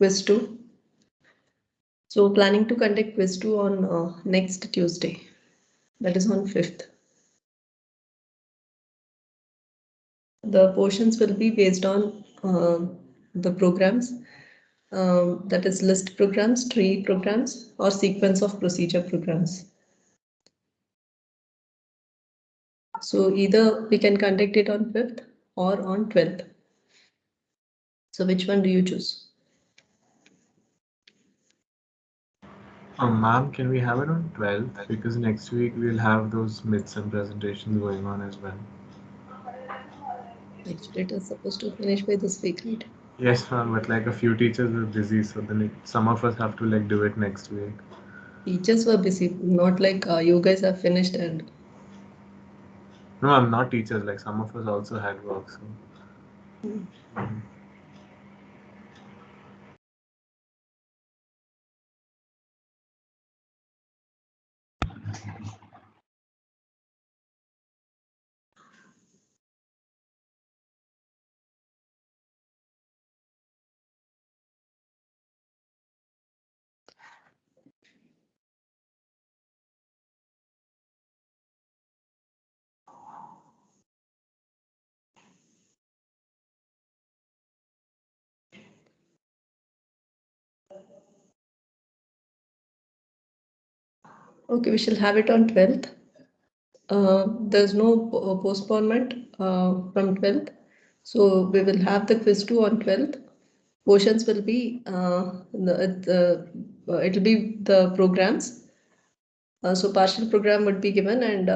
quiz 2. So planning to conduct quiz 2 on next Tuesday, that is on 5th. The portions will be based on the programs, that is list programs, tree programs, or sequence of procedure programs. So either we can conduct it on 5th or on 12th. So which one do you choose? Ma'am, can we have it on 12th? Because next week we'll have those midsem presentations going on as well. Actually, it is supposed to finish by this week, right? Yes, ma'am, but like a few teachers were busy, so then some of us have to like do it next week. Teachers were busy, not like you guys have finished and. No, I'm not teachers, like some of us also had work, so. Okay, we shall have it on 12th. There's no postponement from 12th. So we will have the quiz 2 on 12th. Portions will be, it'll be the programs. So partial program would be given and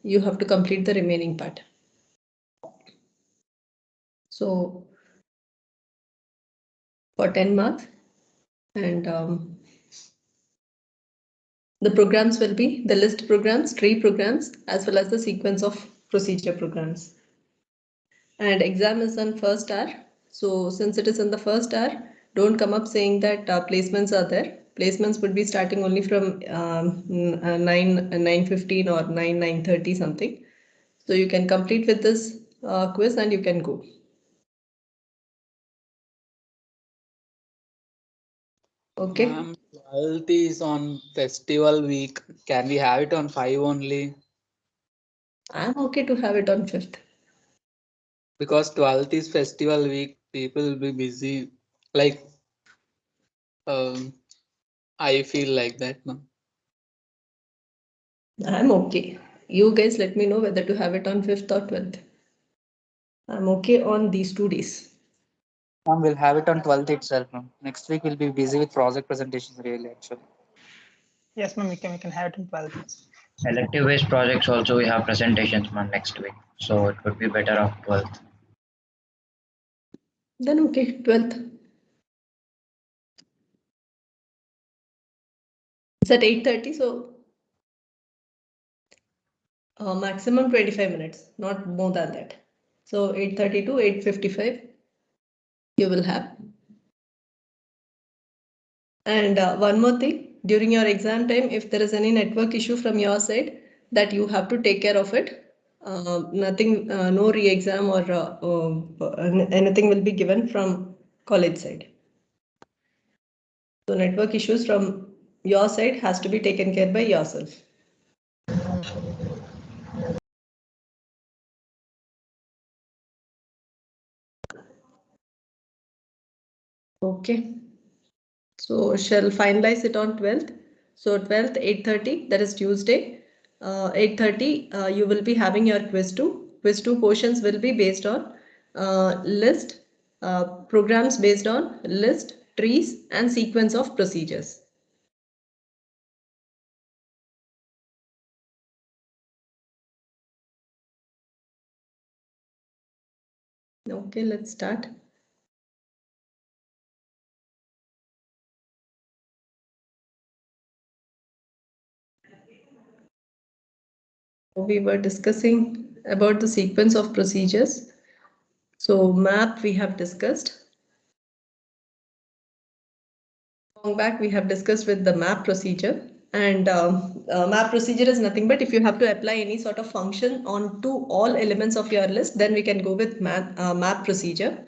you have to complete the remaining part. So for 10 marks and the programs will be the list programs, tree programs, as well as the sequence of procedure programs. And exam is on first hour. So since it is in the first hour, don't come up saying that placements are there. Placements would be starting only from 9:15 or 9:30 something. So you can complete with this quiz and you can go. Okay. 12th is on festival week. Can we have it on 5 only? I'm okay to have it on 5th. Because 12th is festival week, people will be busy. Like, I feel like that, no? I'm okay. You guys let me know whether to have it on 5th or 12th. I'm okay on these 2 days. We'll have it on 12th itself. Ma'am. Next week we'll be busy with project presentations really actually. Yes, ma'am, we can have it on 12th. Elective based projects also we have presentations next week. So it would be better on 12th. Then okay, 12th. It's at 8:30, so maximum 25 minutes, not more than that. So 8:30 to 8:55 you will have. And one more thing, during your exam time, if there is any network issue from your side, that you have to take care of it. Nothing, no re-exam or anything will be given from college side. So network issues from your side has to be taken care by yourself. Okay. So shall finalize it on 12th. So 12th, 8:30, that is Tuesday. 8:30, you will be having your quiz 2. Quiz 2 portions will be based on list, programs based on list, trees, and sequence of procedures. Okay, let's start. We were discussing about the sequence of procedures. So map we have discussed. Long back we have discussed with the map procedure, and map procedure is nothing but if you have to apply any sort of function onto all elements of your list, then we can go with map procedure.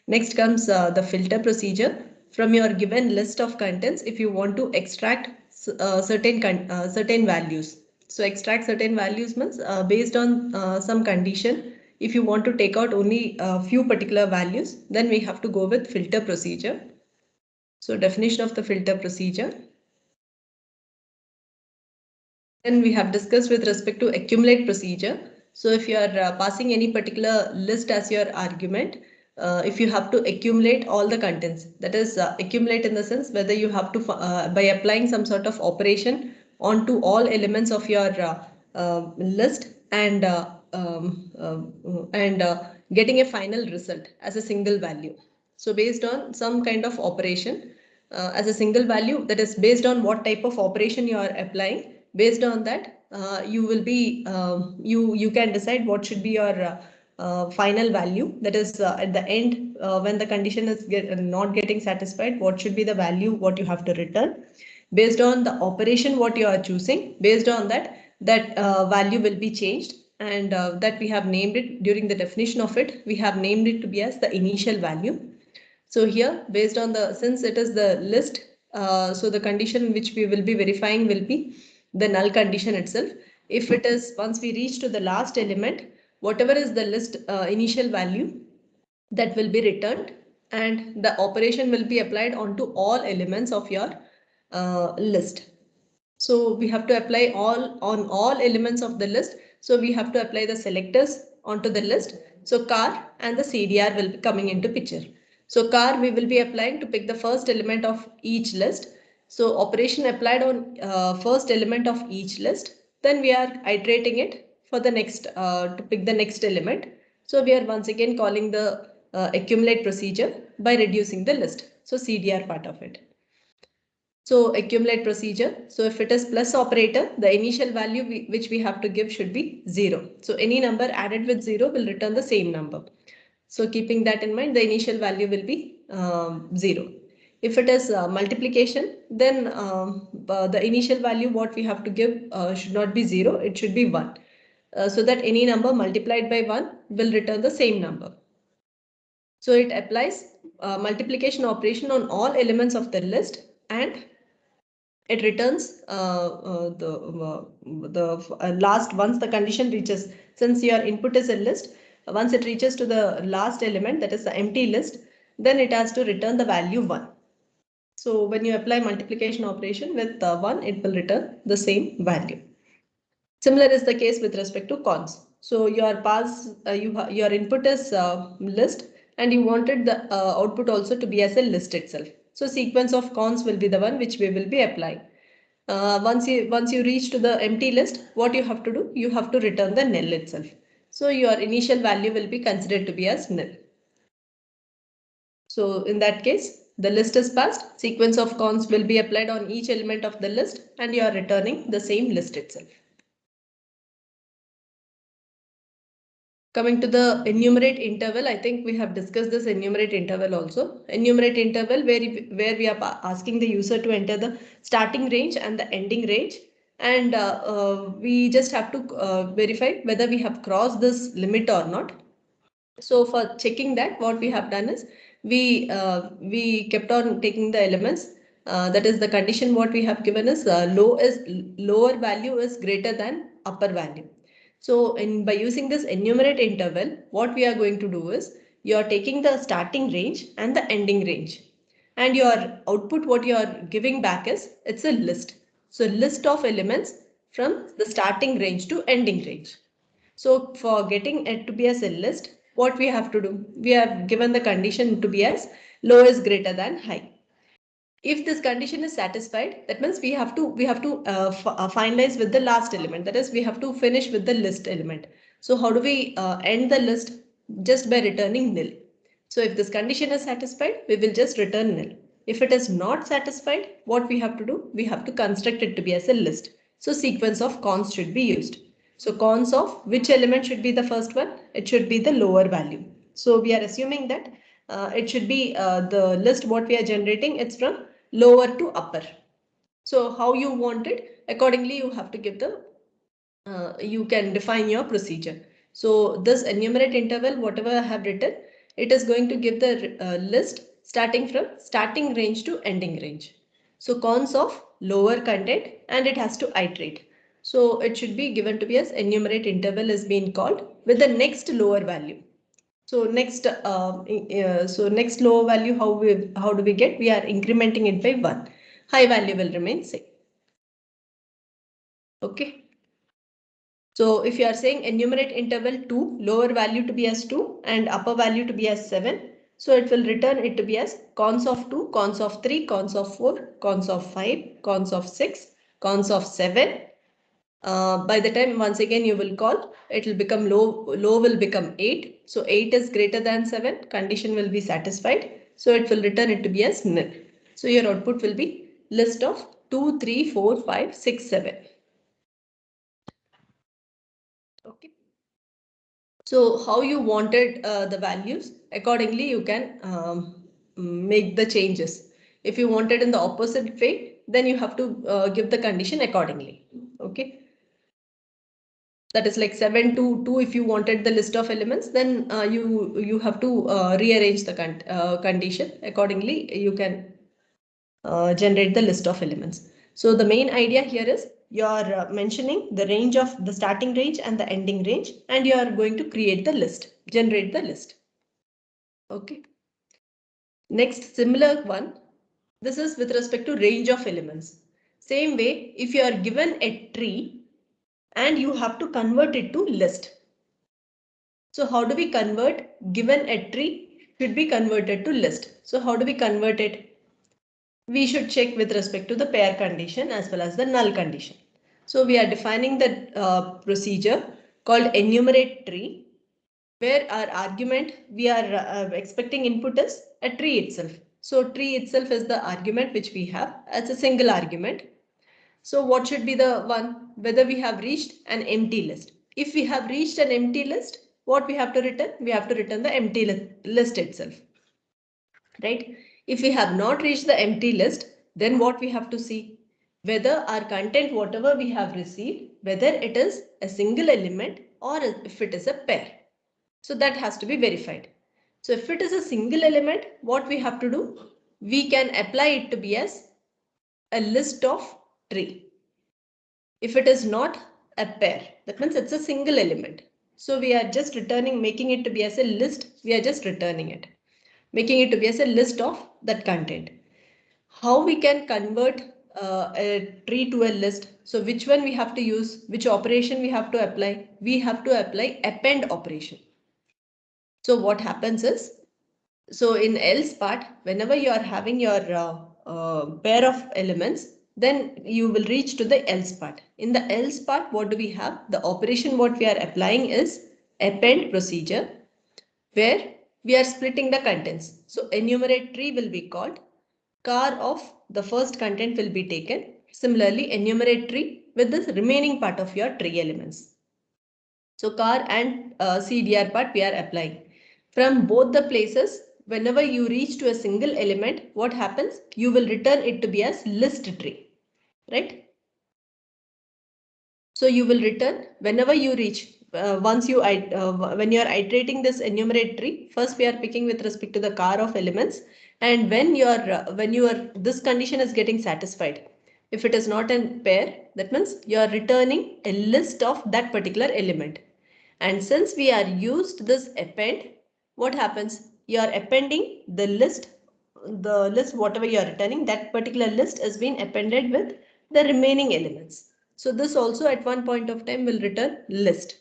Next comes the filter procedure. from your given list of contents if you want to extract certain values. So extract certain values means based on some condition. If you want to take out only a few particular values, then we have to go with filter procedure. So definition of the filter procedure. Then we have discussed with respect to accumulate procedure. So if you are passing any particular list as your argument, if you have to accumulate all the contents, that is accumulate in the sense whether you have to by applying some sort of operation onto all elements of your list and getting a final result as a single value. So based on some kind of operation as a single value, that is based on what type of operation you are applying. Based on that, you will be you can decide what should be your final value. That is at the end when the condition is not getting satisfied, what should be the value what you have to return. Based on the operation what you are choosing, based on that value will be changed, and that we have named it during the definition of it. We have named it to be as the initial value. So here, based on the, since it is the list, so the condition which we will be verifying will be the null condition itself. If it is, once we reach to the last element, whatever is the list initial value, that will be returned, and the operation will be applied onto all elements of your list. So we have to apply on all elements of the list. So we have to apply the selectors onto the list. So car and the CDR will be coming into picture. So car we will be applying to pick the first element of each list. So operation applied on first element of each list. Then we are iterating it for the next to pick the next element. So we are once again calling the accumulate procedure by reducing the list. So CDR part of it. So accumulate procedure. So if it is plus operator, the initial value which we have to give should be 0. So any number added with 0 will return the same number. So keeping that in mind, the initial value will be 0. If it is multiplication, then the initial value what we have to give should not be 0, it should be 1. So that any number multiplied by 1 will return the same number. So it applies multiplication operation on all elements of the list, and it returns the last, once the condition reaches, since your input is a list, once it reaches to the last element, that is the empty list, then it has to return the value 1. So when you apply multiplication operation with 1, it will return the same value. Similar is the case with respect to cons. So your your input is list, and you wanted the output also to be as a list itself. So sequence of cons will be the one which we will be applying. Once you reach to the empty list, what you have to do? You have to return the null itself. So your initial value will be considered to be as null. So in that case, the list is passed, sequence of cons will be applied on each element of the list, and you are returning the same list itself. Coming to the enumerate interval, I think we have discussed this enumerate interval also. Enumerate interval where we are asking the user to enter the starting range and the ending range. And we just have to verify whether we have crossed this limit or not. So for checking that, what we have done is we kept on taking the elements. That is the condition what we have given is lower value is greater than upper value. So by using this enumerate interval, what we are going to do is you are taking the starting range and the ending range, and your output what you are giving back is it's a list. So list of elements from the starting range to ending range. So for getting it to be as a list, what we have to do? We have given the condition to be as low is greater than high. If this condition is satisfied, that means we have to finalize with the last element. That is, we have to finish with the list element. So how do we end the list? Just by returning nil. So if this condition is satisfied, we will just return nil. If it is not satisfied, what we have to do? We have to construct it to be as a list. So sequence of cons should be used. So cons of which element should be the first one? It should be the lower value. So we are assuming that it should be the list what we are generating, it's from lower to upper. So how you want it, accordingly you have to give the you can define your procedure. So this enumerate interval, whatever I have written, it is going to give the list starting from starting range to ending range. So cons of lower content, and it has to iterate. So it should be given to be as enumerate interval is being called with the next lower value. So next lower value, how do we get? We are incrementing it by 1. High value will remain same. Okay. So if you are saying enumerate interval 2, lower value to be as 2 and upper value to be as 7. So it will return it to be as cons of 2, cons of 3, cons of 4, cons of 5, cons of 6, cons of 7. By the time once again you will call, it will become low will become 8. So 8 is greater than 7, condition will be satisfied. So it will return it to be as nil. So your output will be list of 2, 3, 4, 5, 6, 7. Okay. So how you wanted the values, accordingly you can make the changes. If you wanted in the opposite way, then you have to give the condition accordingly. Okay. That is like 7 to 2. If you wanted the list of elements, then you have to rearrange the condition accordingly. You can generate the list of elements. So the main idea here is you're mentioning the range of the starting range and the ending range, and you are going to create the list, generate the list. Okay. Next, similar one. This is with respect to range of elements. Same way, if you are given a tree and you have to convert it to list. So how do we convert given a tree should be converted to list? So how do we convert it? We should check with respect to the pair condition as well as the null condition. So we are defining the procedure called enumerate tree, where our argument we are expecting input is a tree itself. So tree itself is the argument which we have as a single argument. So what should be the one? Whether we have reached an empty list. If we have reached an empty list, what we have to return? We have to return the empty list itself. Right? If we have not reached the empty list, then what we have to see? Whether our content, whatever we have received, whether it is a single element or if it is a pair. So that has to be verified. So if it is a single element, what we have to do? We can apply it to be as a list of tree. If it is not a pair, that means it's a single element. So we are just returning, making it to be as a list. We are just returning it, making it to be as a list of that content. How we can convert a tree to a list? So which one we have to use? Which operation we have to apply? We have to apply append operation. So what happens is, so in else part, whenever you are having your pair of elements, then you will reach to the else part. In the else part, what do we have? The operation what we are applying is append procedure, where we are splitting the contents. So enumerate tree will be called, car of the first content will be taken. Similarly, enumerate tree with the remaining part of your tree elements. So car and CDR part we are applying. From both the places, whenever you reach to a single element, what happens? You will return it to be as list tree, right? So you will return whenever you reach. When you are iterating this enumerate tree, first we are picking with respect to the car of elements, and when this condition is getting satisfied, if it is not a pair, that means you are returning a list of that particular element. And since we are used this append, what happens? You are appending the list whatever you are returning, that particular list is being appended with the remaining elements. So this also at one point of time will return list.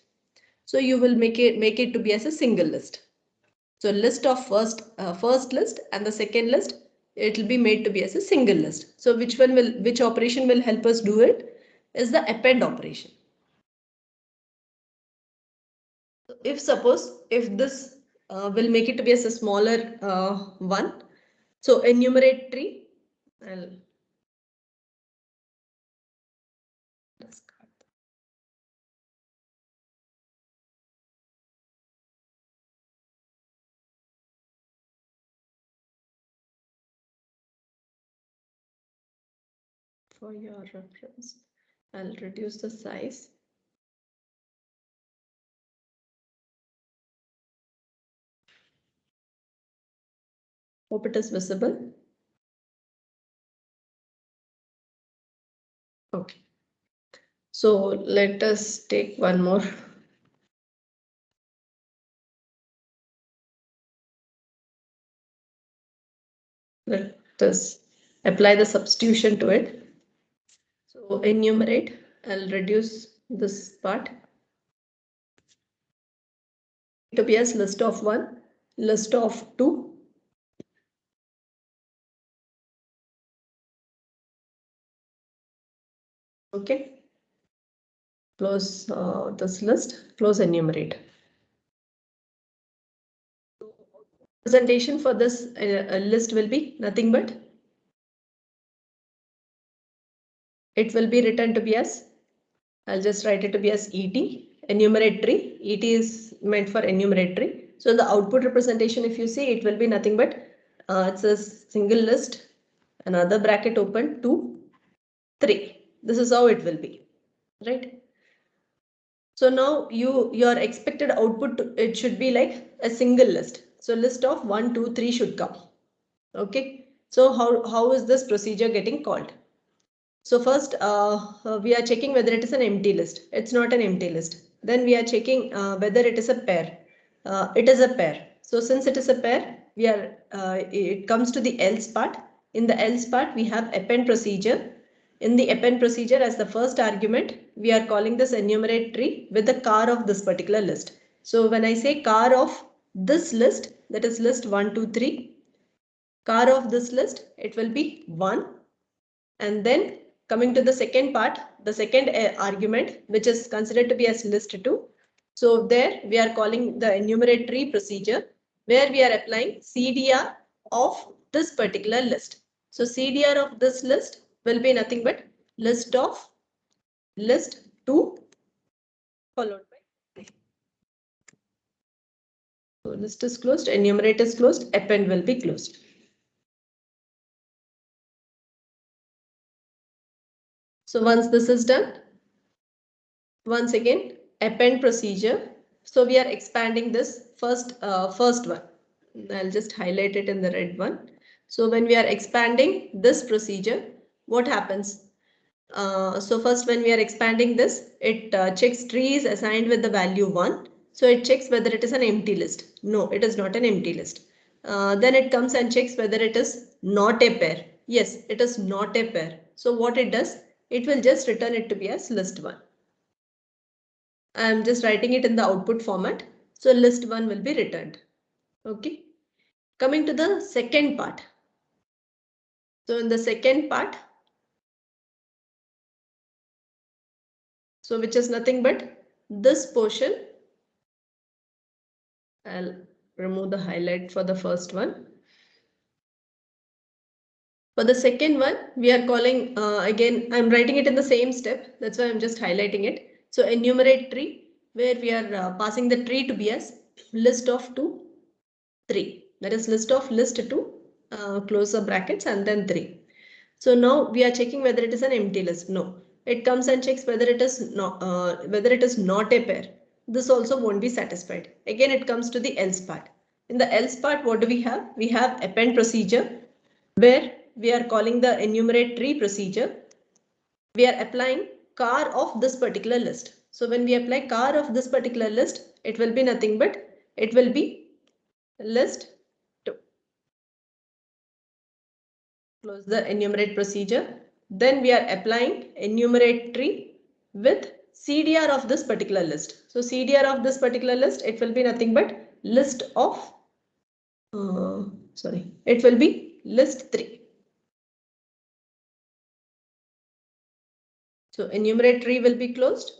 So you will make it to be as a single list. So list of first list and the second list, it will be made to be as a single list. So which operation will help us do it is the append operation. If this will make it to be as a smaller one. So enumerate tree. I'll discard. For your reference, I'll reduce the size. Hope it is visible. Okay. So let us take one more. Let us apply the substitution to it. So enumerate, I'll reduce this part to be as list of 1, list of 2. Okay. Close this list, close enumerate. Presentation for this list will be nothing but it will be written to be as, I'll just write it to be as ET, enumeratory. ET is meant for enumeratory. So the output representation, if you see, it will be nothing but it's a single list, another bracket open, 2, 3. This is how it will be, right? So now your expected output, it should be like a single list. So list of 1, 2, 3 should come. Okay. So how is this procedure getting called? So first we are checking whether it is an empty list. It's not an empty list. Then we are checking whether it is a pair. It is a pair. So since it is a pair, we are it comes to the else part. In the else part, we have append procedure. In the append procedure, as the first argument, we are calling this enumerate tree with the car of this particular list. So when I say car of this list, that is list 1, 2, 3. Car of this list, it will be 1. And then coming to the second part, the second argument, which is considered to be as list 2. So there we are calling the enumerate tree procedure, where we are applying CDR of this particular list. So CDR of this list will be nothing but list of list 2 followed by. So list is closed, enumerate is closed, append will be closed. So once this is done, once again, append procedure. So we are expanding this first one. I'll just highlight it in the red one. So when we are expanding this procedure, what happens? So first when we are expanding this, it checks tree is assigned with the value 1. So it checks whether it is an empty list. No, it is not an empty list. Then it comes and checks whether it is not a pair. Yes, it is not a pair. So what it does, it will just return it to be as list 1. I'm just writing it in the output format. So list 1 will be returned. Okay. Coming to the second part. So in the second part, so which is nothing but this portion. I'll remove the highlight for the first one. For the second one, we are calling again, I'm writing it in the same step. That's why I'm just highlighting it. So enumerate tree, where we are passing the tree to be as list of 2, 3. That is list of list 2, close the brackets and then 3. So now we are checking whether it is an empty list. No, it comes and checks whether it is not a pair. This also won't be satisfied. Again, it comes to the else part. In the else part, what do we have? We have append procedure, where we are calling the enumerate tree procedure. We are applying car of this particular list. So when we apply car of this particular list, it will be nothing but it will be list 2. Close the enumerate procedure. Then we are applying enumerate tree with CDR of this particular list. So CDR of this particular list, it will be nothing but list of, it will be list 3. So enumerate tree will be closed.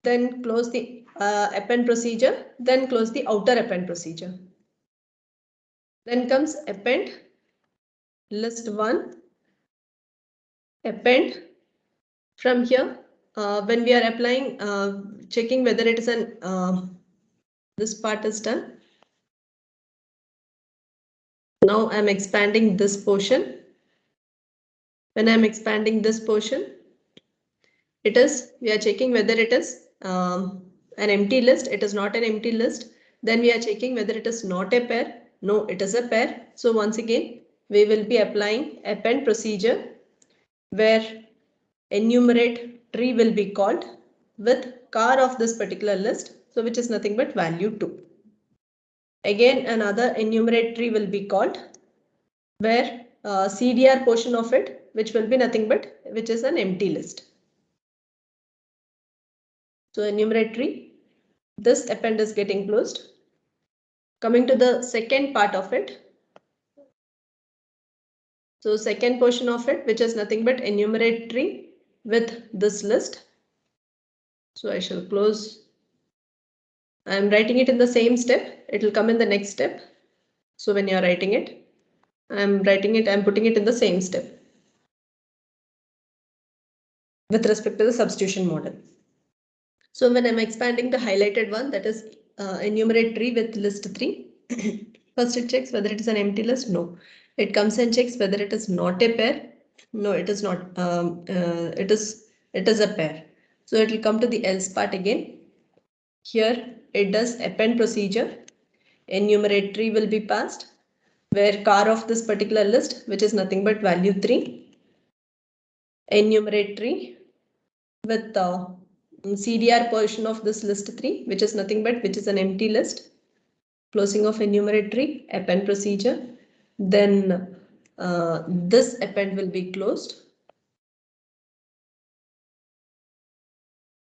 Then close the append procedure. Then close the outer append procedure. Then comes append list 1. Append from here. When we are applying, checking whether it is an, this part is done. Now I'm expanding this portion. When I'm expanding this portion, we are checking whether it is an empty list. It is not an empty list. Then we are checking whether it is not a pair. No, it is a pair. So once again, we will be applying append procedure where enumerate tree will be called with car of this particular list. So which is nothing but value 2. Again, another enumerate tree will be called where CDR portion of it, which will be nothing but, which is an empty list. So enumerate tree, this append is getting closed. Coming to the second part of it. So second portion of it, which is nothing but enumerate tree with this list. So I shall close. I am writing it in the same step. It will come in the next step. So when you are writing it, I'm putting it in the same step with respect to the substitution model. So when I'm expanding the highlighted one, that is enumerate tree with list 3. First it checks whether it is an empty list. No. It comes and checks whether it is not a pair. No, it is not. It is a pair. So it will come to the else part again. Here it does append procedure. Enumerate tree will be passed where car of this particular list, which is nothing but value 3. Enumerate tree with CDR portion of this list 3, which is nothing but, which is an empty list. Closing of enumerate tree, append procedure. Then this append will be closed.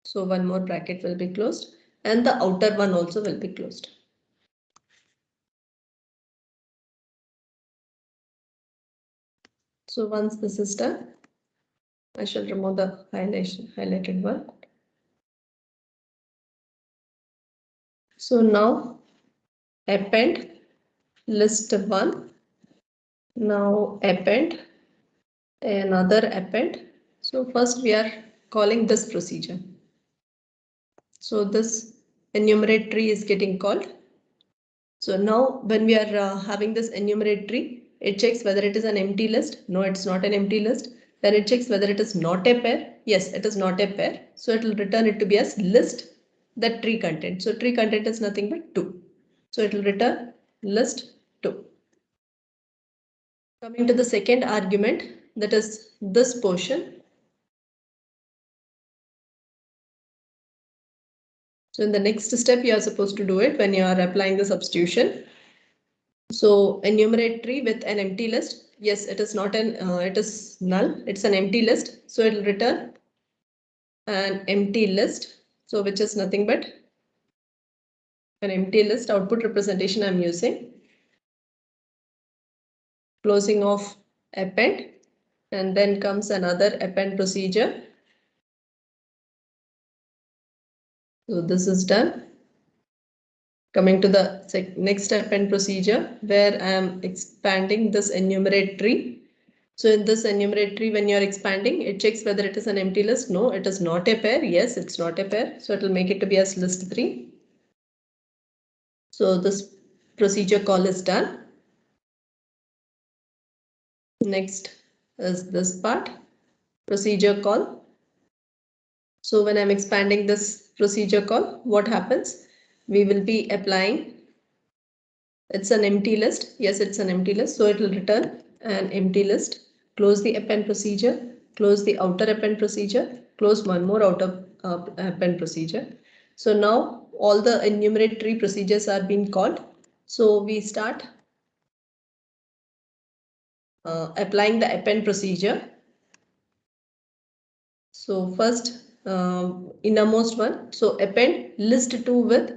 So one more bracket will be closed and the outer one also will be closed. So once this is done, I shall remove the highlighted one. So now append list 1. Now append another append. So first we are calling this procedure. So this enumerate tree is getting called. So now when we are having this enumerate tree, it checks whether it is an empty list. No, it's not an empty list. Then it checks whether it is not a pair. Yes, it is not a pair. So it will return it to be as list that tree content. So tree content is nothing but 2. So it will return list 2. Coming to the second argument, that is this portion. So in the next step, you are supposed to do it when you are applying the substitution. So enumerate tree with an empty list. Yes, it is not an, it is null. It's an empty list. So it will return an empty list. So which is nothing but an empty list output representation I'm using. Closing of append, and then comes another append procedure. So this is done. Coming to the next append procedure where I am expanding this enumerate tree. So in this enumerate tree, when you are expanding, it checks whether it is an empty list. No, it is not a pair. Yes, it's not a pair. So it will make it to be as list 3. So this procedure call is done. Next is this part, procedure call. So when I'm expanding this procedure call, what happens? We will be applying. It's an empty list. Yes, it's an empty list. So it will return an empty list. Close the append procedure. Close the outer append procedure. Close one more outer append procedure. So now all the enumerate tree procedures are being called. So we start applying the append procedure. So first innermost one. So append list 2 with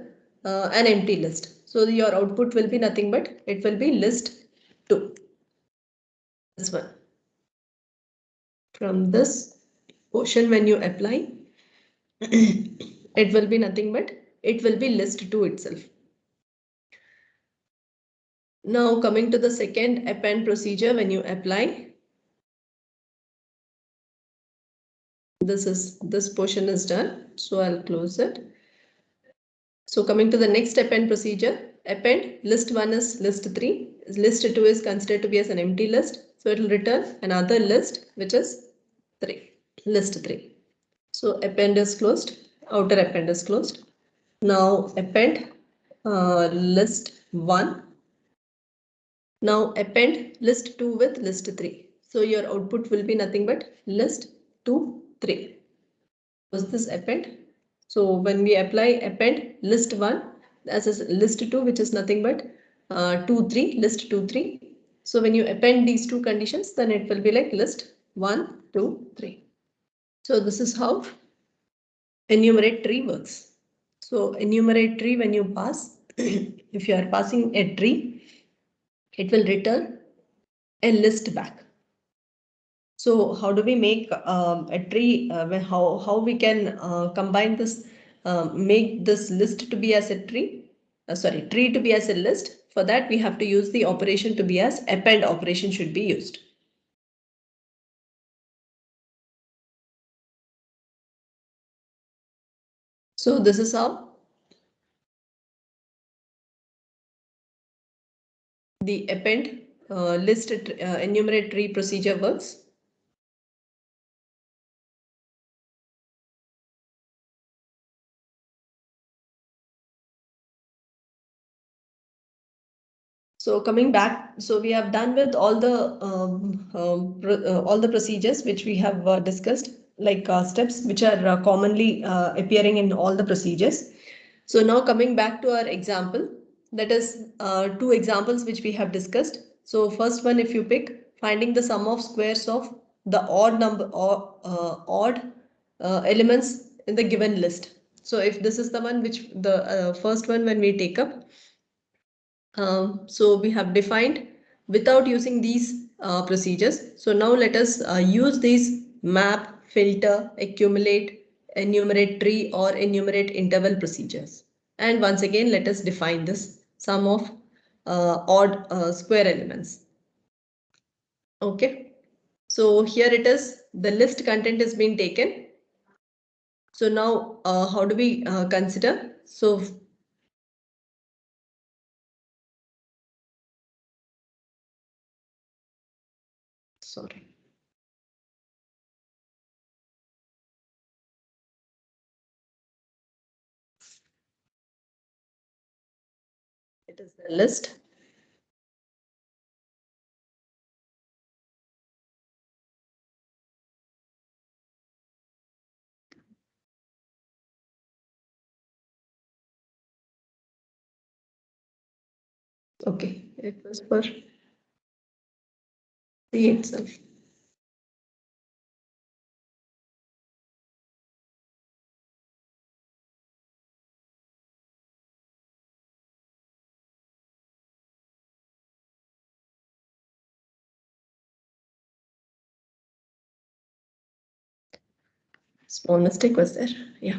an empty list. So your output will be nothing but it will be list 2. This one. From this portion when you apply, it will be nothing but it will be list 2 itself. Now coming to the second append procedure when you apply. This portion is done. So I'll close it. So coming to the next append procedure, append list 1 is list 3. List 2 is considered to be as an empty list. So it will return another list which is 3. List 3. So append is closed. Outer append is closed. Now append list 1 Now append list 2 with list 3. So your output will be nothing but list 2, 3. Was this append? So when we apply append list 1 as is list 2, which is nothing but 2, 3, list 2, 3. So when you append these two conditions, then it will be like list 1, 2, 3. So this is how enumerate tree works. So enumerate tree, when you pass, if you are passing a tree, it will return a list back. So how do we make a tree? How we can combine this, make this list to be as a tree? Tree to be as a list. For that, we have to use the operation to be as append operation should be used. So this is how the append list enumerate tree procedure works. So coming back, so we have done with all the procedures which we have discussed, like steps which are commonly appearing in all the procedures. So now coming back to our example, that is two examples which we have discussed. So first one, if you pick finding the sum of squares of the odd number or odd elements in the given list. So if this is the one which the first one when we take up. So we have defined without using these procedures. So now let us use these map, filter, accumulate, enumerate tree or enumerate interval procedures. And once again, let us define this sum of odd square elements. Okay. So here it is, the list content is being taken. So now how do we consider? So sorry. It is the list. Okay, it was for C itself. Small mistake was there. Yeah.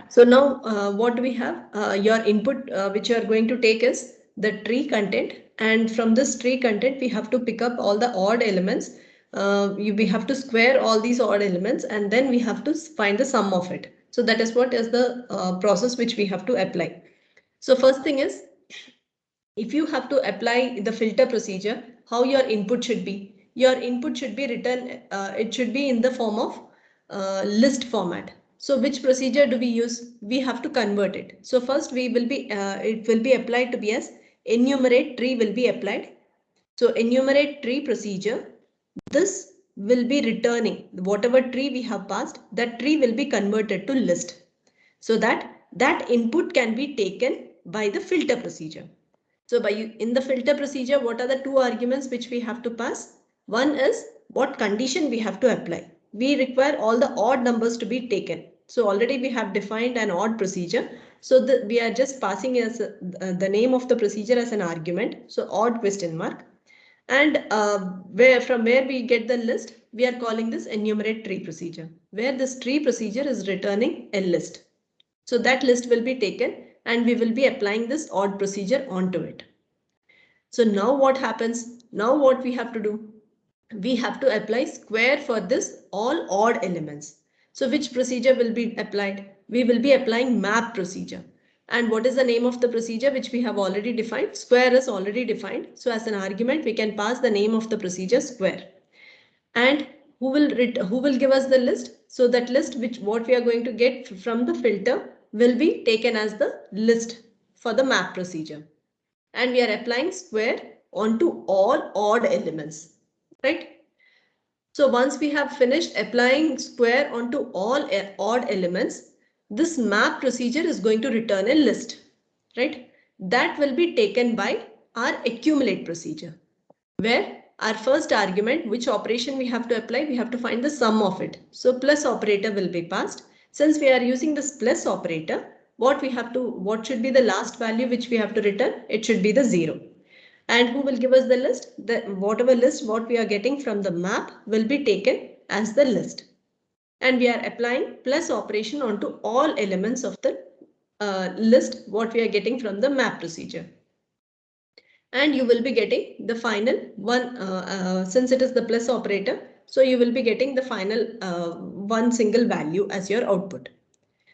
So now what do we have? Your input which you are going to take is the tree content, and from this tree content we have to pick up all the odd elements. We have to square all these odd elements and then we have to find the sum of it. So that is what is the process which we have to apply. So first thing is, if you have to apply the filter procedure, how your input should be. Your input should be written, it should be in the form of list format. So which procedure do we use? We have to convert it. So first we will be, it will be applied to be as enumerate tree will be applied. So enumerate tree procedure, this will be returning whatever tree we have passed, that tree will be converted to list. So that input can be taken by the filter procedure. So in the filter procedure, what are the two arguments which we have to pass? One is what condition we have to apply. We require all the odd numbers to be taken. So already we have defined an odd procedure. So we are just passing as the name of the procedure as an argument. So odd question mark. And from where we get the list, we are calling this enumerate tree procedure, where this tree procedure is returning a list. So that list will be taken and we will be applying this odd procedure onto it. So now what happens? Now what we have to do? We have to apply square for this all odd elements. So which procedure will be applied? We will be applying map procedure. And what is the name of the procedure which we have already defined? Square is already defined. So as an argument, we can pass the name of the procedure square. And who will give us the list? So that list which what we are going to get from the filter will be taken as the list for the map procedure. And we are applying square onto all odd elements, right? So once we have finished applying square onto all odd elements, this map procedure is going to return a list, right? That will be taken by our accumulate procedure, where our first argument, which operation we have to apply, we have to find the sum of it. So plus operator will be passed. Since we are using this plus operator, what should be the last value which we have to return? It should be the 0. And who will give us the list? Whatever list what we are getting from the map will be taken as the list. And we are applying plus operation onto all elements of the list what we are getting from the map procedure. And you will be getting the final one, since it is the plus operator, so you will be getting the final one single value as your output.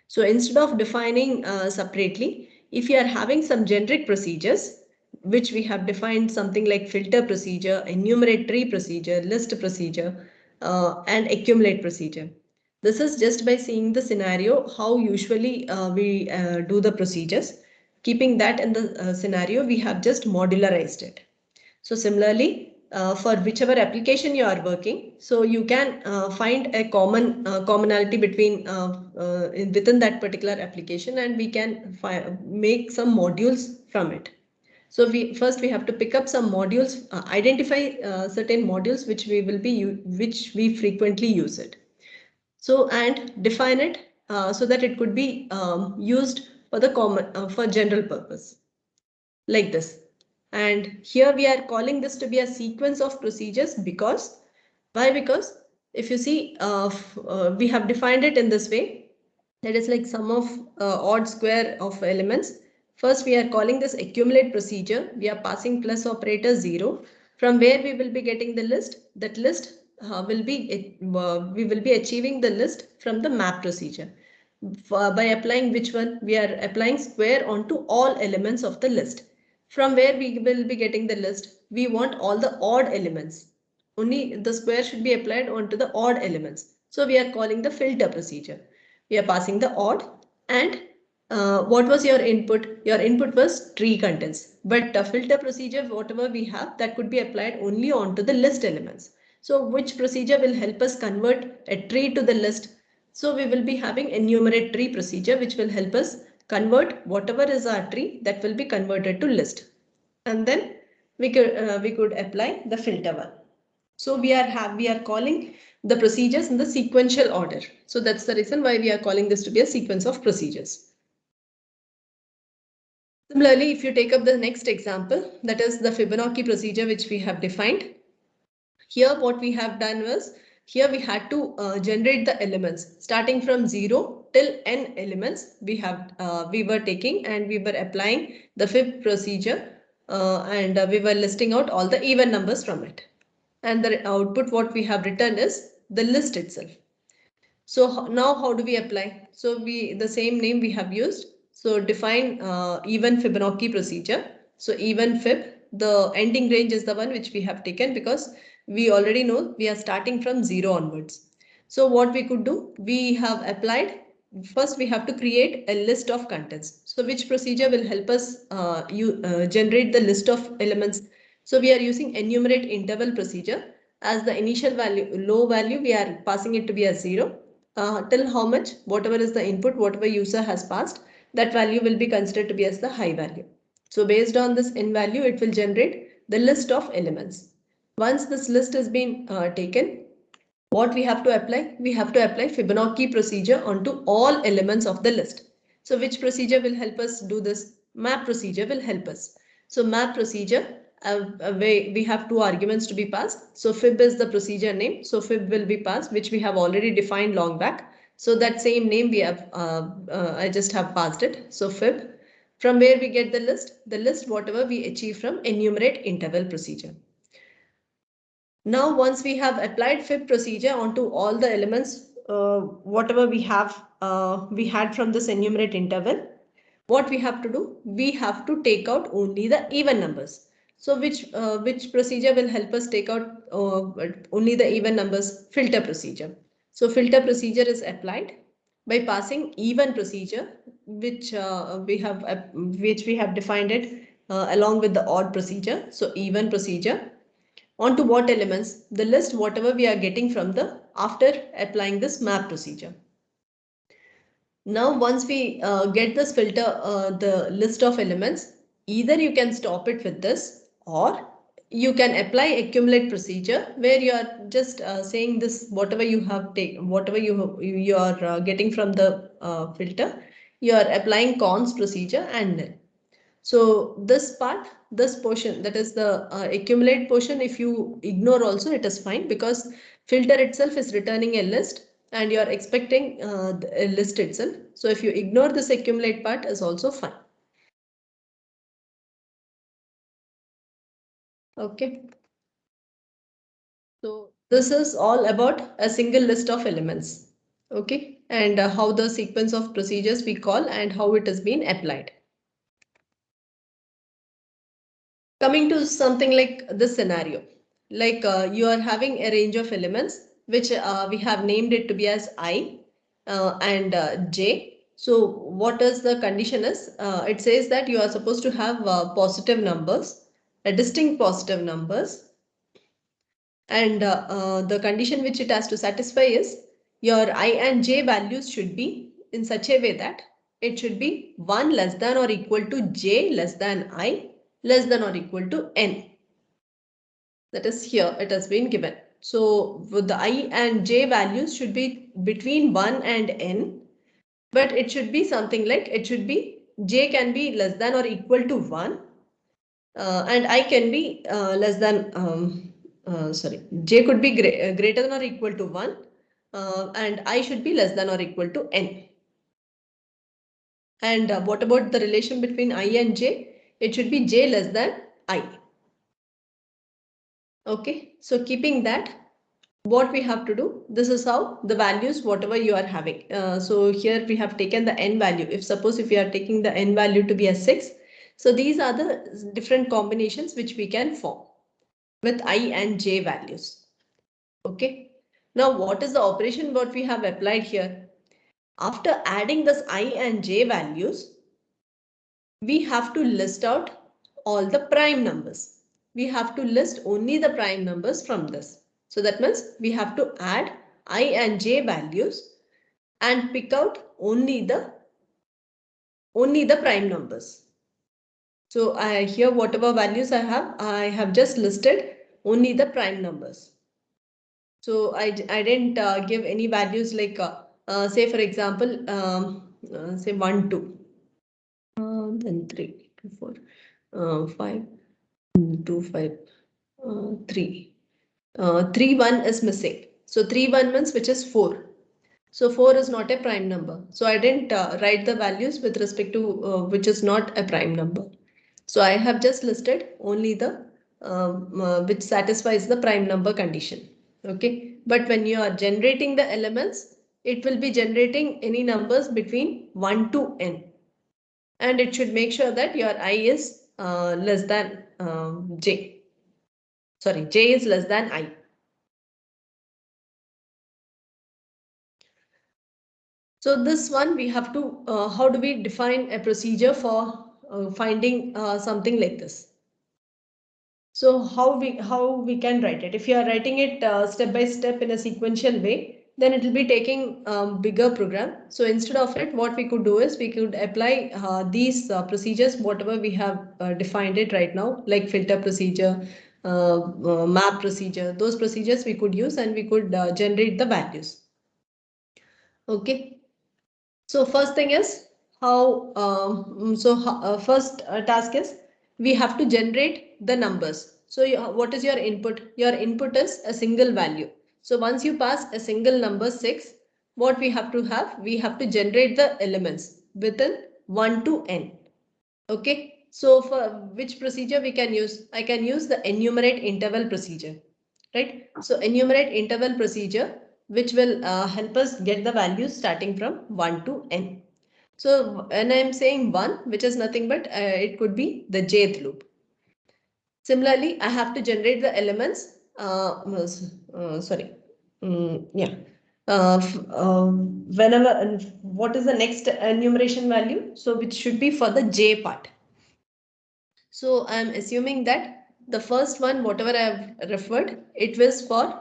So instead of defining separately, if you are having some generic procedures, which we have defined something like filter procedure, enumerate tree procedure, list procedure, and accumulate procedure. This is just by seeing the scenario, how usually we do the procedures. Keeping that in the scenario, we have just modularized it. So similarly, for whichever application you are working, so you can find a commonality between within that particular application, and we can make some modules from it. So first we have to pick up some modules, identify certain modules which we frequently use it. So and define it so that it could be used for the for general purpose, like this. And here we are calling this to be a sequence of procedures because, why? Because if you see, we have defined it in this way. That is like sum of odd square of elements. First, we are calling this accumulate procedure. We are passing plus operator 0. From where we will be getting the list? That list we will be achieving the list from the map procedure. By applying which one? We are applying square onto all elements of the list. From where we will be getting the list? We want all the odd elements. Only the square should be applied onto the odd elements. So we are calling the filter procedure. We are passing the odd, and what was your input? Your input was tree contents. But filter procedure, whatever we have, that could be applied only onto the list elements. So which procedure will help us convert a tree to the list? So we will be having enumerate tree procedure, which will help us convert whatever is our tree, that will be converted to list. And then we could apply the filter one. So we are calling the procedures in the sequential order. So that's the reason why we are calling this to be a sequence of procedures. Similarly, if you take up the next example, that is the Fibonacci procedure, which we have defined. Here what we have done was, here we had to generate the elements starting from 0 till n elements we were taking, and we were applying the Fib procedure, and we were listing out all the even numbers from it. And the output what we have written is the list itself. So now how do we apply? So the same name we have used. So define even Fibonacci procedure. So even Fib, the ending range is the one which we have taken, because we already know we are starting from 0 onwards. So what we could do, we have applied, first we have to create a list of contents. So which procedure will help us generate the list of elements? So we are using enumerate interval procedure. As the initial value, low value, we are passing it to be a 0. Till how much, whatever is the input, whatever user has passed, that value will be considered to be as the high value. So based on this n value, it will generate the list of elements. Once this list has been taken, what we have to apply? We have to apply Fibonacci procedure onto all elements of the list. So which procedure will help us do this? Map procedure will help us. So map procedure, we have two arguments to be passed. So Fib is the procedure name. So Fib will be passed, which we have already defined long back. So that same name we have, I just have passed it. So Fib, from where we get the list whatever we achieve from enumerate interval procedure. Now, once we have applied Fib procedure onto all the elements, whatever we had from this enumerate interval, what we have to do? We have to take out only the even numbers. So which procedure will help us take out only the even numbers? Filter procedure. So filter procedure is applied by passing even procedure, which we have defined it along with the odd procedure, so even procedure. Onto what elements? The list whatever we are getting from the after applying this map procedure. Now once we get this filter, the list of elements, either you can stop it with this or you can apply accumulate procedure where you are just saying this whatever you have taken, whatever you are getting from the filter, you are applying cons procedure and nil. So this part, this portion, that is the accumulate portion, if you ignore also it is fine because filter itself is returning a list and you are expecting a list itself. So if you ignore this accumulate part is also fine. Okay. So this is all about a single list of elements. Okay. And how the sequence of procedures we call and how it has been applied. Coming to something like this scenario, like you are having a range of elements which we have named it to be as I and J. So what is the condition is, it says that you are supposed to have positive numbers, distinct positive numbers, and the condition which it has to satisfy is your I and J values should be in such a way that it should be 1 less than or equal to J less than I less than or equal to N. That is here it has been given. So with the I and J values should be between 1 and N, but it should be something like it should be J can be less than or equal to 1 and I can be less than sorry, J could be greater than or equal to 1 and I should be less than or equal to N. And what about the relation between I and J? It should be J less than I. Okay, so keeping that, what we have to do, this is how the values whatever you are having. So here we have taken the N value. If suppose if you are taking the N value to be a 6, so these are the different combinations which we can form with I and J values. Okay. Now what is the operation what we have applied here? After adding this I and J values, we have to list out all the prime numbers. We have to list only the prime numbers from this. So that means we have to add I and J values and pick out only the prime numbers. So here whatever values I have just listed only the prime numbers. So I didn't give any values like say for example say 1 2 then 3 2 4 5 2 5 3 3 1 is missing. So 3 1 means which is 4. So 4 is not a prime number. So I didn't write the values with respect to which is not a prime number. So I have just listed only the which satisfies the prime number condition. Okay. But when you are generating the elements, it will be generating any numbers between 1 to N. And it should make sure that your I is less than J. Sorry, J is less than I. So this one we have to, how do we define a procedure for finding something like this? So how we can write it? If you are writing it step by step in a sequential way, then it will be taking bigger program. So instead of it, what we could do is we could apply these procedures, whatever we have defined it right now, like filter procedure, map procedure, those procedures we could use and we could generate the values. Okay. So first thing is how, first task is we have to generate the numbers. So what is your input? Your input is a single value. So once you pass a single number 6, what we have to have? We have to generate the elements within 1 to N. Okay. So for which procedure we can use? I can use the enumerate interval procedure, right? So enumerate interval procedure, which will help us get the values starting from 1 to N. So when I'm saying 1, which is nothing but it could be the jth loop. Similarly, I have to generate the elements. Whenever, what is the next enumeration value? So which should be for the J part. So I'm assuming that the first one, whatever I have referred, it was for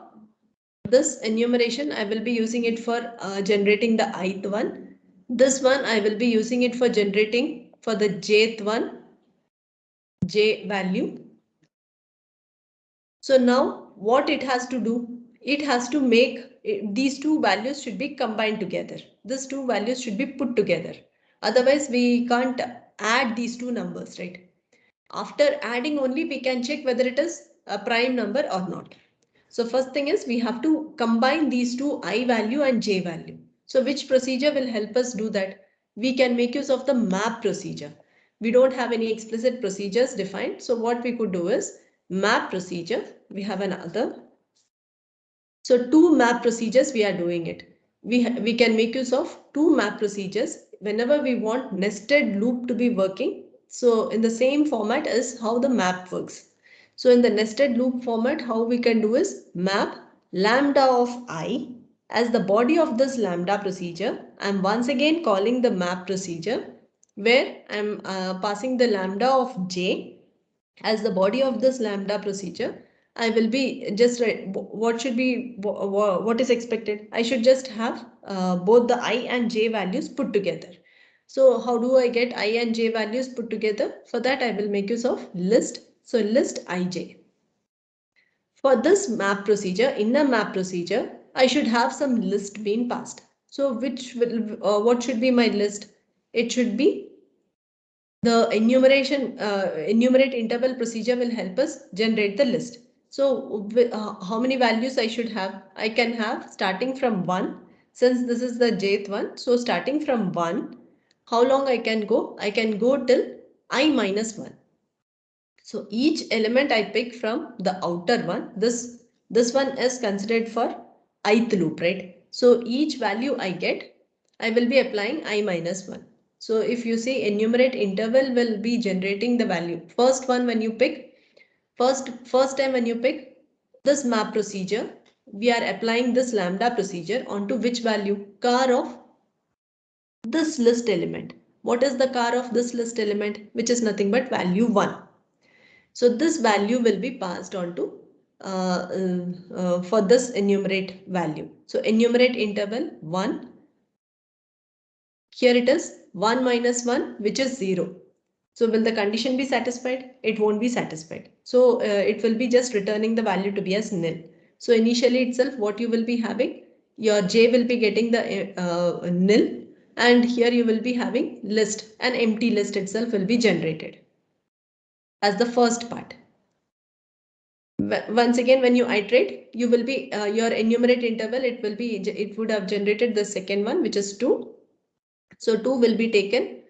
this enumeration. I will be using it for generating the ith one. This one I will be using it for generating for the jth one, j value. So now what it has to do, it has to make these two values should be combined together. These two values should be put together. Otherwise we can't add these two numbers, right? After adding only we can check whether it is a prime number or not. So first thing is we have to combine these two I value and j value. So which procedure will help us do that? We can make use of the map procedure. We don't have any explicit procedures defined. So what we could do is map procedure. We have another. So two map procedures we are doing it. We can make use of two map procedures whenever we want nested loop to be working. So in the same format as how the map works. So in the nested loop format, how we can do is map lambda of I as the body of this lambda procedure. I'm once again calling the map procedure where I'm passing the lambda of j as the body of this lambda procedure. I will be just what should be what is expected. I should just have both the I and j values put together. So how do I get I and j values put together? For that I will make use of list. So list ij. For this map procedure, in a map procedure, I should have some list being passed. So which will what should be my list? It should be the enumerate interval procedure will help us generate the list. So how many values I should have? I can have starting from 1, since this is the jth one. So starting from 1, how long I can go? I can go till I minus 1. So each element I pick from the outer one, this one is considered for ith loop, right? So each value I get, I will be applying I minus 1. So if you see enumerate interval will be generating the value. First one when you pick, first time when you pick this map procedure, we are applying this lambda procedure onto which value? Car of this list element. What is the car of this list element? Which is nothing but value 1. So this value will be passed on to for this enumerate value. So enumerate interval 1. Here it is 1 minus 1, which is 0. So will the condition be satisfied? It won't be satisfied. So it will be just returning the value to be as nil. So initially itself what you will be having, your j will be getting the nil, and here you will be having list, an empty list itself will be generated as the first part. Once again, when you iterate, you will be your enumerate interval, it would have generated the second one, which is 2. So 2 will be taken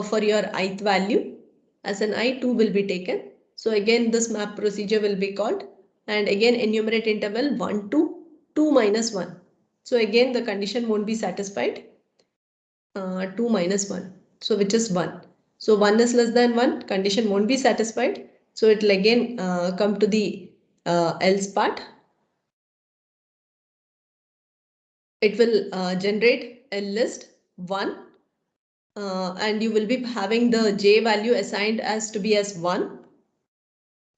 for your ith value. As an I, 2 will be taken. So again, this map procedure will be called, and again enumerate interval 1 to 2 minus 1. So again, the condition won't be satisfied. 2 minus 1. So which is 1. So 1 is less than 1, condition won't be satisfied. So it will again come to the else part. It will generate a list 1 and you will be having the j value assigned as to be as 1.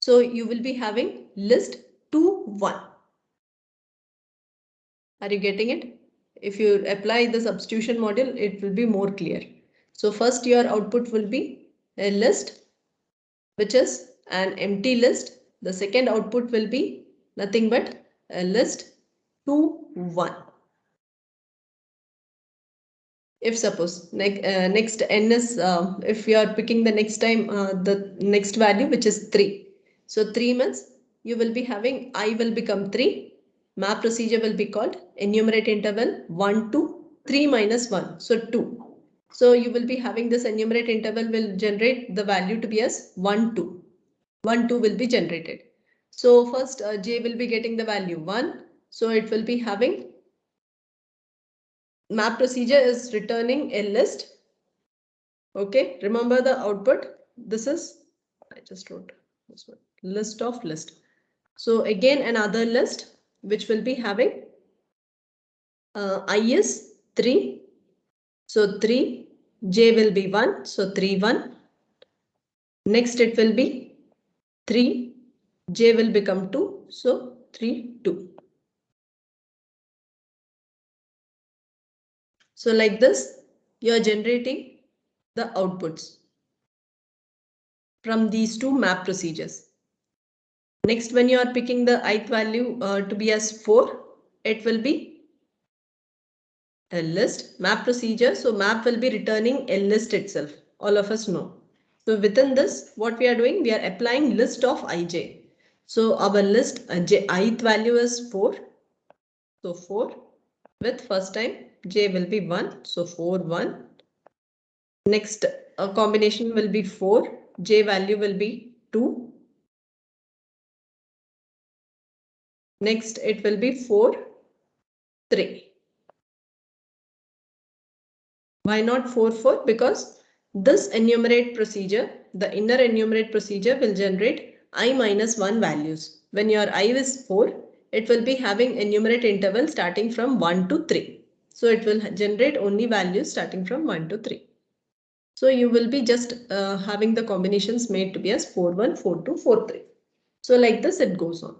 So you will be having list 2 1. Are you getting it? If you apply the substitution model, it will be more clear. So first your output will be a list which is an empty list. The second output will be nothing but a list 2 1. If suppose next n is if you are picking the next time the next value, which is 3. So 3 means you will be having I will become 3. Map procedure will be called enumerate interval 1 to 3 minus 1. So 2. So you will be having this enumerate interval will generate the value to be as 1 2. 1 2 will be generated. So first j will be getting the value 1. So it will be having map procedure is returning a list. Okay, remember the output. This is, I just wrote this one, list of list. So again another list which will be having I is 3. So 3, j will be 1. So 3 1. Next it will be 3. J will become 2. So 3, 2. So like this, you are generating the outputs from these two map procedures. Next, when you are picking the ith value to be as 4, it will be a list map procedure. So map will be returning a list itself. All of us know. So within this, what we are doing, we are applying list of ij. So our list ith value is 4. So 4 with first time j will be 1. So 4, 1. Next combination will be 4. J value will be 2. Next it will be 4, 3. Why not 4, 4? Because this enumerate procedure, the inner enumerate procedure will generate I minus 1 values. When your I is 4, it will be having enumerate interval starting from 1 to 3. So it will generate only values starting from 1 to 3. So you will be just having the combinations made to be as 4, 1, 4, 2, 4, 3. So like this it goes on.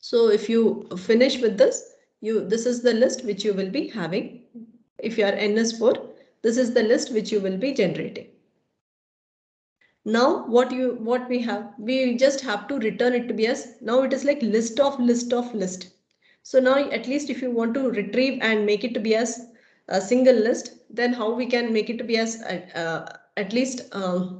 So if you finish with this, this is the list which you will be having. If you are n is 4, this is the list which you will be generating. Now what we have, we just have to return it to be as, now it is like list of list of list. So now at least if you want to retrieve and make it to be as a single list, then how we can make it to be as at least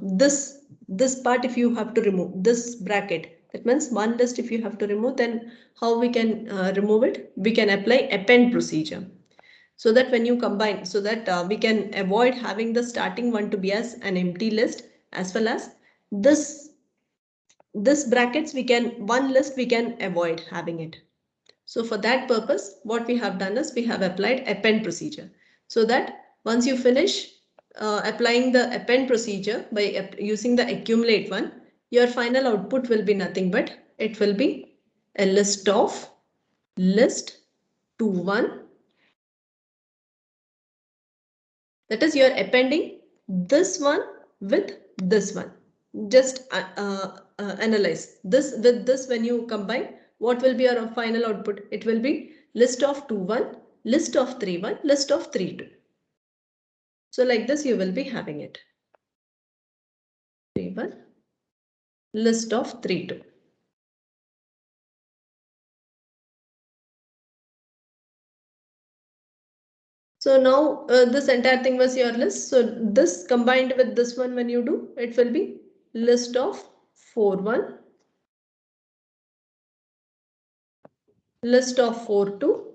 this part if you have to remove this bracket. That means one list if you have to remove, then how we can remove it? We can apply append procedure. So that when you combine, so that we can avoid having the starting one to be as an empty list, as well as this brackets one list we can avoid having it. So for that purpose, what we have done is we have applied append procedure. So that once you finish applying the append procedure by using the accumulate one, your final output will be nothing but it will be a list of list to 1. That is, you're appending this one with this one. Just analyze this with this. When you combine, what will be your final output? It will be list of 2, 1, list of 3, 1, list of 3, 2. So like this, you will be having it. 3, 1, list of 3, 2. So now this entire thing was your list. So this combined with this one, when you do, it will be list of 4, 1, list of 4, 2,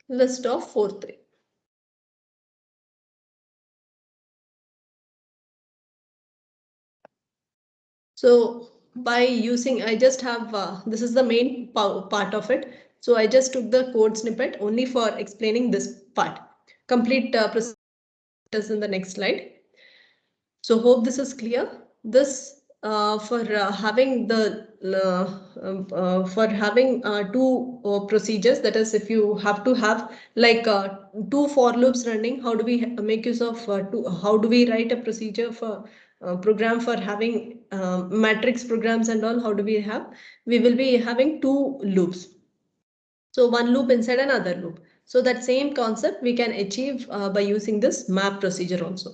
list of 4, 3. So by using, I just have, this is the main part of it. So I just took the code snippet only for explaining this part. Complete process is in the next slide. So hope this is clear. This for having two procedures, that is, if you have to have like 2 for loops running, how do we make use of how do we write a procedure for program for having matrix programs and all? How do we have? We will be having 2 loops. So one loop inside another loop. So that same concept we can achieve by using this map procedure also.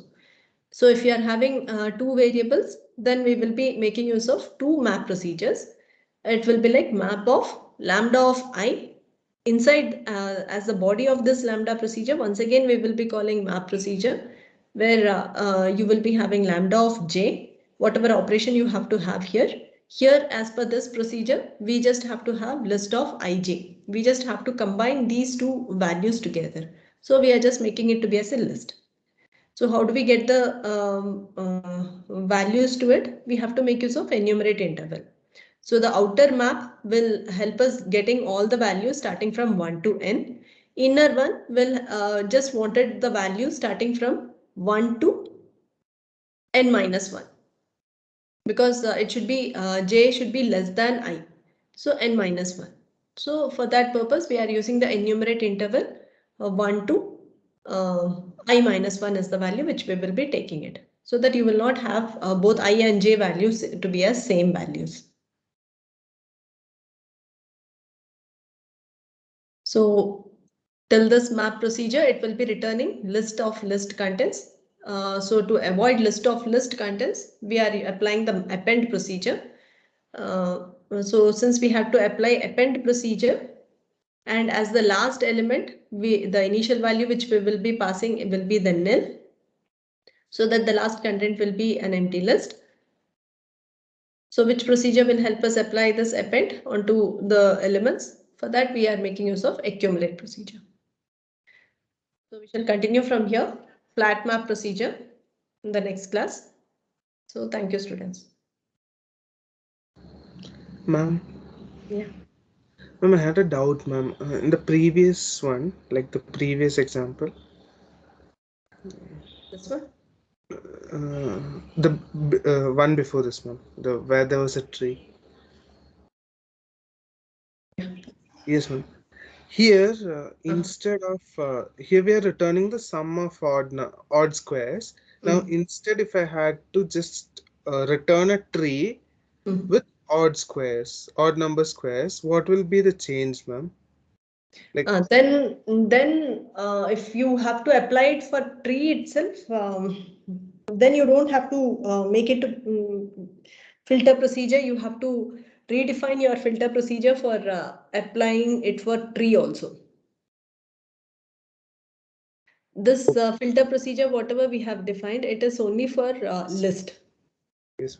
So if you are having 2 variables, then we will be making use of 2 map procedures. It will be like map of lambda of I inside as the body of this lambda procedure. Once again, we will be calling map procedure, where you will be having lambda of j, whatever operation you have to have here. Here, as per this procedure, we just have to have list of ij. We just have to combine these 2 values together. So we are just making it to be as a list. So how do we get the values to it? We have to make use of enumerate interval. So the outer map will help us getting all the values starting from 1 to n. Inner one will just wanted the value starting from 1 to n minus 1. Because it should be j should be less than I. So n minus 1. So for that purpose, we are using the enumerate interval 1 to I minus 1 is the value which we will be taking it, so that you will not have both I and j values to be as same values. So till this map procedure, it will be returning list of list contents. So to avoid list of list contents, we are applying the append procedure. So since we have to apply append procedure, and as the last element, the initial value which we will be passing will be the nil, so that the last content will be an empty list. So which procedure will help us apply this append onto the elements? For that, we are making use of accumulate procedure. So we shall continue from here, flat map procedure in the next class. So thank you, students. Ma'am, Yeah. ma'am, I had a doubt, ma'am. In the previous one, like the previous example, This one? the one before this, ma'am, the where there was a tree. Yes, ma'am. Here, instead of here we are returning the sum of odd squares. Now, instead, if I had to just return a tree with odd squares, odd number squares, what will be the change, ma'am? Like Then if you have to apply it for tree itself, then you don't have to make it filter procedure. You have to redefine your filter procedure for applying it for tree also. This filter procedure, whatever we have defined, it is only for list. yes,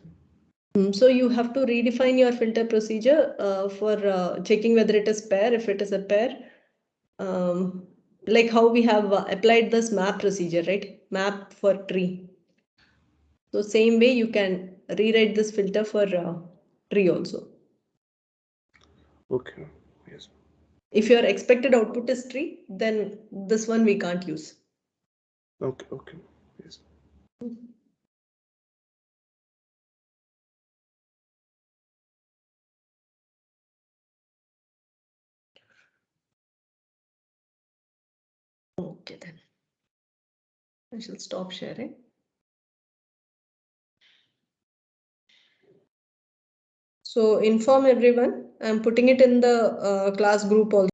So you have to redefine your filter procedure for checking whether it is pair. If it is a pair, like how we have applied this map procedure, right? Map for tree. So same way you can rewrite this filter for tree also. okay, yes. If your expected output is tree, then this one we can't use. Okay, okay, yes. Okay, then I shall stop sharing. So inform everyone. I'm putting it in the class group also.